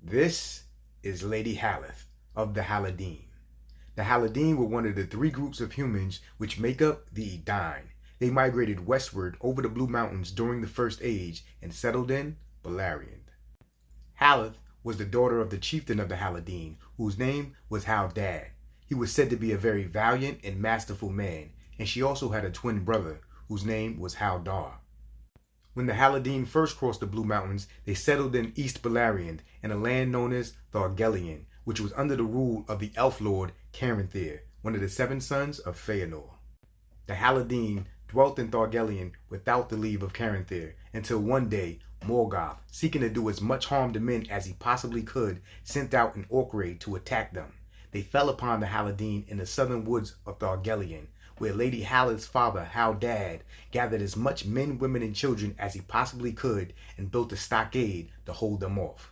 This is Lady Haleth of the Haladine. The Haladine were one of the three groups of humans which make up the Edine. They migrated westward over the Blue Mountains during the First Age and settled in Beleriand. Haleth was the daughter of the chieftain of the Haladine, whose name was Haleth. He was said to be a very valiant and masterful man, and she also had a twin brother, whose name was Haldar. When the Haladine first crossed the Blue Mountains, they settled in East Beleriand in a land known as Thargelion, which was under the rule of the elf lord Caranthir, one of the seven sons of Feanor. The Haladine dwelt in Thargelion without the leave of Caranthir until one day Morgoth, seeking to do as much harm to men as he possibly could, sent out an orc raid to attack them. They fell upon the Haladine in the southern woods of Thargelion, where Lady Haleth's father, Haldad, gathered as much men, women, and children as he possibly could and built a stockade to hold them off.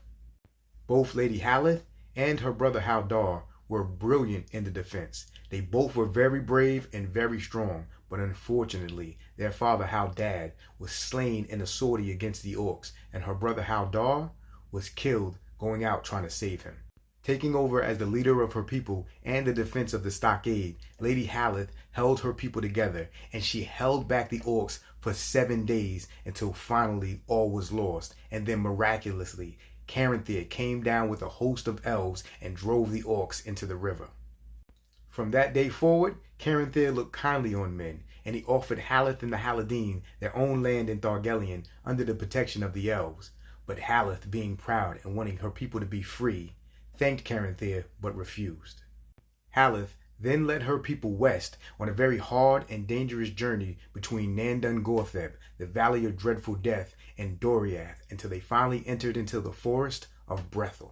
Both Lady Haleth and her brother Haldar were brilliant in the defense. They both were very brave and very strong, but unfortunately, their father Haldad was slain in a sortie against the orcs, and her brother Haldar was killed going out trying to save him. Taking over as the leader of her people and the defense of the stockade, Lady Haleth held her people together, and she held back the orcs for 7 days until finally all was lost, and then miraculously, Caranthir came down with a host of elves and drove the orcs into the river. From that day forward, Caranthir looked kindly on men, and he offered Haleth and the Haladine their own land in Thargelion under the protection of the elves. But Haleth, being proud and wanting her people to be free, thanked Caranthir but refused. Haleth then led her people west on a very hard and dangerous journey between Nandun Gortheb, the Valley of Dreadful Death, and Doriath until they finally entered into the forest of Brethil.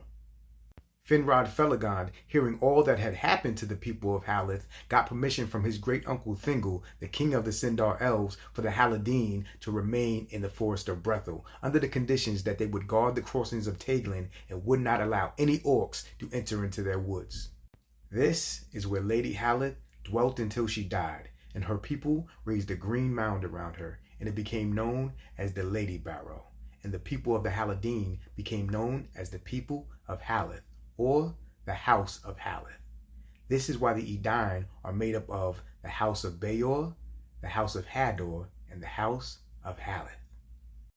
Finrod Felagund, hearing all that had happened to the people of Haleth, got permission from his great uncle Thingol, the king of the Sindar elves, for the Haladine to remain in the forest of Brethil, under the conditions that they would guard the crossings of Taglin and would not allow any orcs to enter into their woods. This is where Lady Haleth dwelt until she died, and her people raised a green mound around her, and it became known as the Lady Barrow, and the people of the Haladine became known as the people of Haleth, or the House of Haleth. This is why the Edine are made up of the House of Beor, the House of Hador, and the House of Haleth.